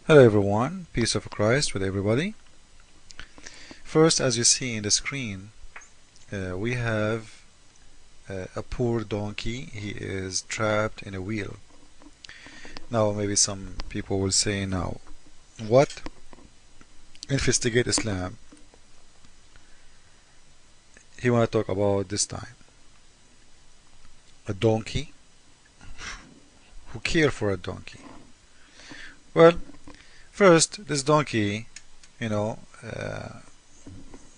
Hello everyone, peace of Christ with everybody. First, as you see in the screen, we have a poor donkey. He is trapped in a wheel. Now maybe some people will say, now what investigate Islam he want to talk about this time? A donkey? Who care for a donkey? Well, first, this donkey, you know,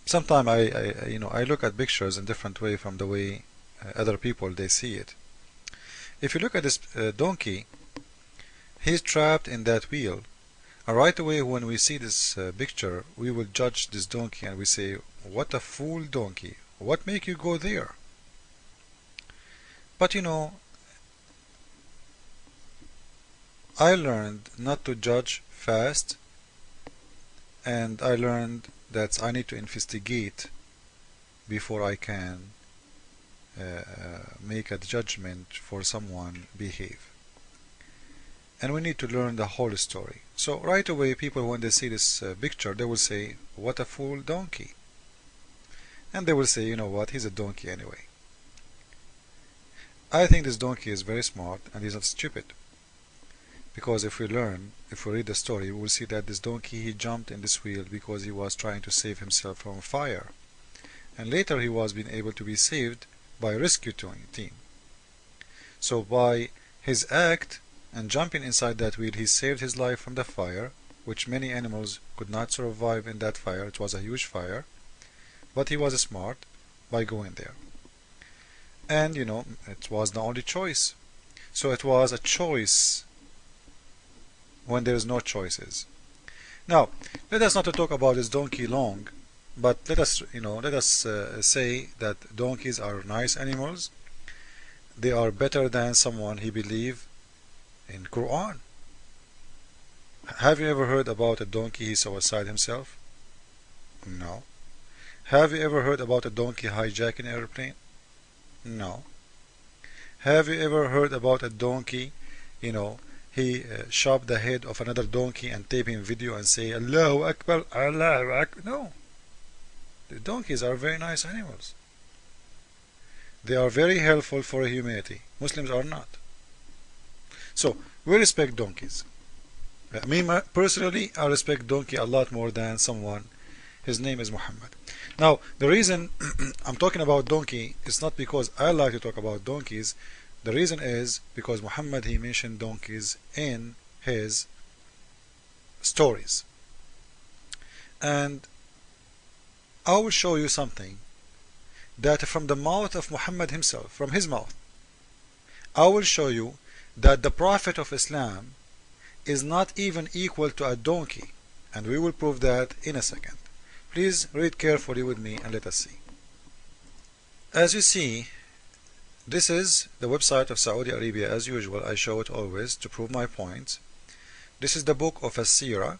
sometimes I look at pictures in different way from the way other people they see it. If you look at this donkey, he's trapped in that wheel. And right away when we see this picture, we will judge this donkey and we say, what a fool donkey. What make you go there? But I learned not to judge fast, and I learned that I need to investigate before I can make a judgment for someone behave. And we need to learn the whole story. So right away people, when they see this picture, they will say, what a fool donkey. And they will say, you know what, he's a donkey anyway. I think this donkey is very smart and he's not stupid. Because if we read the story, we will see that this donkey, he jumped in this wheel because he was trying to save himself from a fire. And later he was being able to be saved by a rescue team. So by his act and jumping inside that wheel, he saved his life from the fire, which many animals could not survive in that fire. It was a huge fire. But he was smart by going there. And it was the only choice. So it was a choice when there is no choices. Now, let us not talk about this donkey long, but let us say that donkeys are nice animals. They are better than someone he believe in Quran. Have you ever heard about a donkey he suicide himself? No. Have you ever heard about a donkey hijacking an airplane? No. Have you ever heard about a donkey, he chopped the head of another donkey and tape in video and say Allahu Akbar, Allahu Akbar? No. The donkeys are very nice animals. They are very helpful for humanity. Muslims are not. So we respect donkeys. Me personally, I respect donkey a lot more than someone. His name is Muhammad. Now the reason I'm talking about donkey is not because I like to talk about donkeys. The reason is because Muhammad, he mentioned donkeys in his stories. And I will show you something that from the mouth of Muhammad himself, from his mouth, I will show you that the Prophet of Islam is not even equal to a donkey, and we will prove that in a second. Please read carefully with me and let us see. As you see, this is the website of Saudi Arabia. As usual, I show it always to prove my point. This is the book of As-Sirah,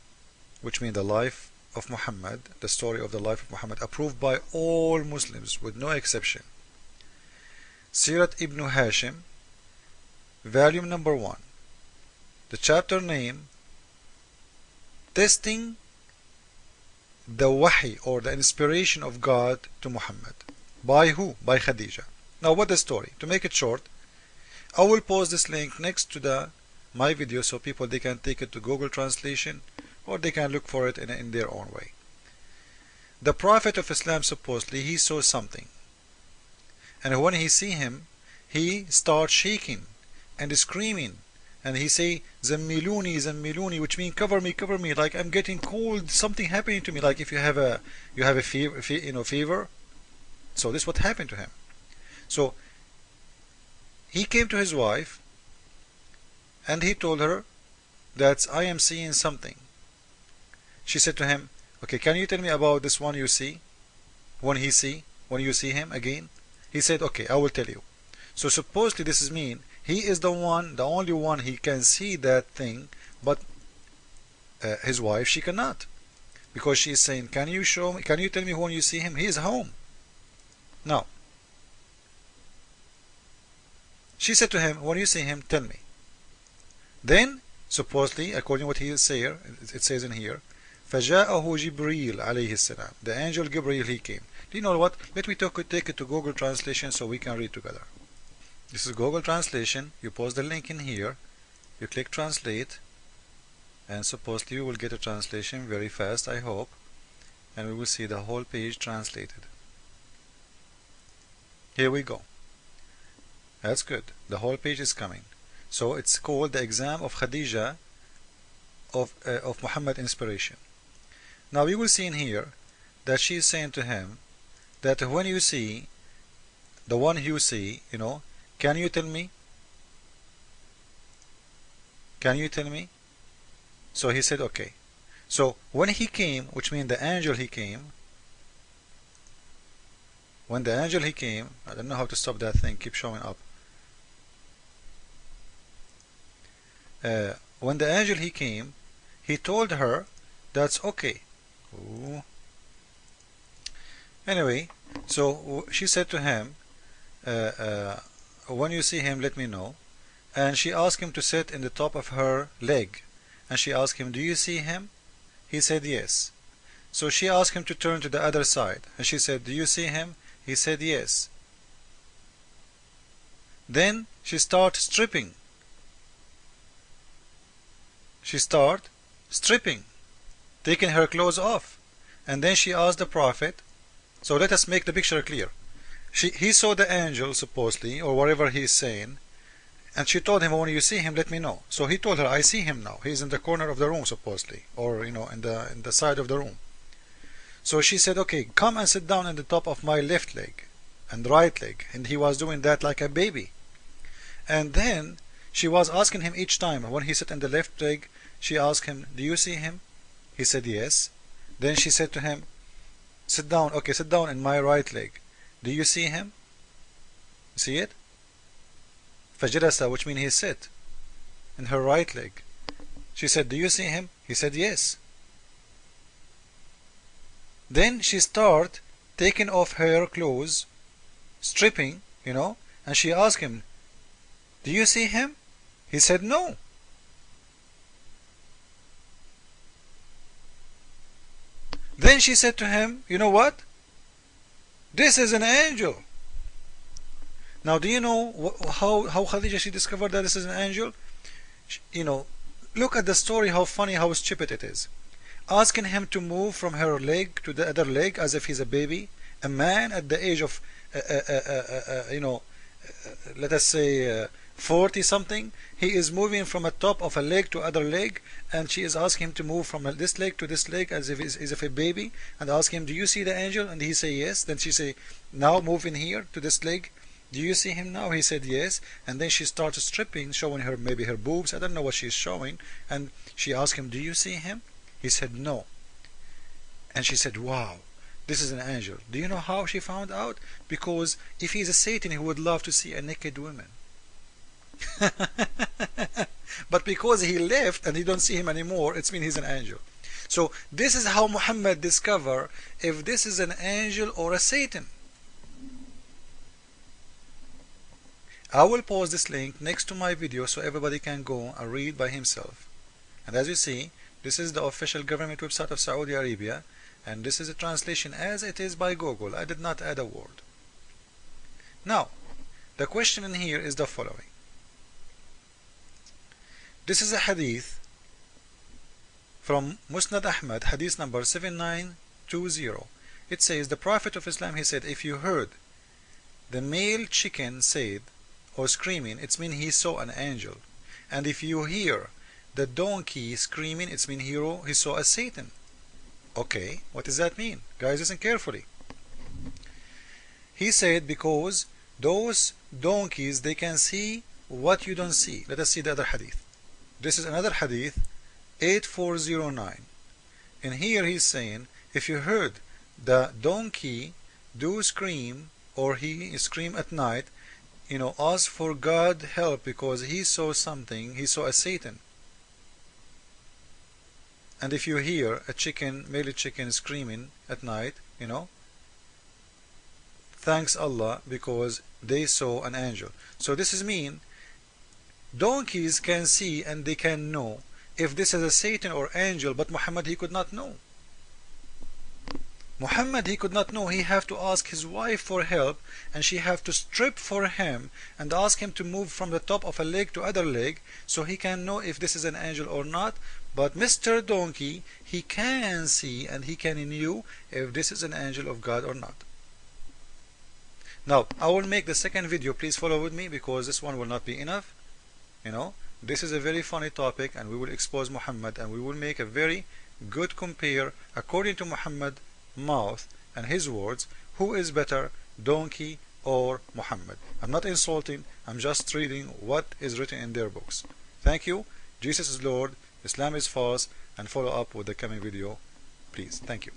which means the life of Muhammad, the story of the life of Muhammad, approved by all Muslims with no exception. Sirat ibn Hashim, volume number 1. The chapter name, Testing the Wahi, or the inspiration of God to Muhammad. By who? By Khadija. Now what the story? To make it short, I will post this link next to my video so people they can take it to Google Translation, or they can look for it in their own way. The Prophet of Islam, supposedly he saw something, and when he see him, he starts shaking and screaming, and he say Zammiluni, Zammiluni, which means cover me, like I'm getting cold, something happening to me, like if you have a fever, fever. So this is what happened to him. So he came to his wife and he told her that I am seeing something. She said to him, okay, can you tell me about this one you see? When you see him again? He said, okay, I will tell you. So supposedly this is mean he is the only one he can see that thing, but his wife, she cannot, because she is saying, can you show me, can you tell me when you see him? He is home. Now she said to him, when you see him, tell me. Then supposedly, according to what he is here, it says in here, فَجَاءَهُ جِبْرِيلٌ عَلَيْهِ السَّلَامُ. The angel Gabriel, he came. Do you know what? Let me take it to Google Translation so we can read together. This is Google Translation. You post the link in here. You click Translate. And supposedly you will get a translation very fast, I hope. And we will see the whole page translated. Here we go. That's good. The whole page is coming. So it's called the exam of Khadija of Muhammad inspiration. Now we will see in here that she is saying to him that when you see the one you see, can you tell me? Can you tell me? So he said, okay. So when he came, which means the angel he came, when the angel he came, I don't know how to stop that thing, keep showing up. When the angel he came, he told her that's okay. Ooh. Anyway, so she said to him, when you see him, let me know. And she asked him to sit in the top of her leg. And she asked him, do you see him? He said yes. So she asked him to turn to the other side. And she said, do you see him? He said yes. Then she started stripping. She started stripping, taking her clothes off. And then she asked the Prophet, so let us make the picture clear. He saw the angel, supposedly, or whatever he is saying, and she told him, when you see him, let me know. So he told her, I see him now. He's in the corner of the room, supposedly, or in the side of the room. So she said, okay, come and sit down in the top of my left leg and right leg. And he was doing that like a baby. And then she was asking him each time, when he sat in the left leg, she asked him, do you see him? He said yes. Then she said to him, sit down. Okay, sit down in my right leg. Do you see him? See it? فَجَلَسَ, which means he sit in her right leg. She said, do you see him? He said yes. Then she started taking off her clothes, stripping, and she asked him, do you see him? He said no. Then she said to him, you know what? This is an angel. Now, do you know how Khadija, she discovered that this is an angel? Look at the story, how funny, how stupid it is. Asking him to move from her leg to the other leg as if he's a baby. A man at the age of, let us say 40 something, he is moving from a top of a leg to other leg, and she is asking him to move from this leg to this leg as if a baby, and ask him, do you see the angel? And he say yes. Then she say, now move in here to this leg. Do you see him now? He said yes. And then she started stripping, showing her maybe her boobs. I don't know what she's showing. And she asked him, do you see him? He said no. And she said, wow, this is an angel. Do you know how she found out? Because if he's a Satan, he would love to see a naked woman. But because he left and he don't see him anymore, it's mean he's an angel. So this is how Muhammad discover if this is an angel or a Satan. I will post this link next to my video so everybody can go and read by himself. And as you see, this is the official government website of Saudi Arabia, and this is a translation as it is by Google. I did not add a word. Now, the question in here is the following. This is a hadith from Musnad Ahmad, hadith number 7920. It says, the Prophet of Islam, he said, if you heard the male chicken said or screaming, it's mean he saw an angel. And if you hear the donkey screaming, it's mean he saw a Satan. Okay, what does that mean? Guys, listen carefully. He said because those donkeys, they can see what you don't see. Let us see the other hadith. This is another hadith, 8409. And here he's saying, if you heard the donkey do scream, or he scream at night, ask for God help because he saw something, he saw a Satan. And if you hear a chicken, male chicken screaming at night, thanks Allah because they saw an angel. So this is mean Donkeys can see and they can know if this is a Satan or angel, but Muhammad, he could not know. Muhammad, he could not know. He have to ask his wife for help, and she have to strip for him and ask him to move from the top of a leg to other leg so he can know if this is an angel or not. But Mr. Donkey, he can see and he can know if this is an angel of God or not. Now I will make the second video. Please follow with me, because this one will not be enough. This is a very funny topic, and we will expose Muhammad, and we will make a very good compare according to Muhammad mouth and his words, who is better, donkey or Muhammad. I'm not insulting, I'm just reading what is written in their books. Thank you. Jesus is Lord, Islam is false, and follow up with the coming video, please. Thank you.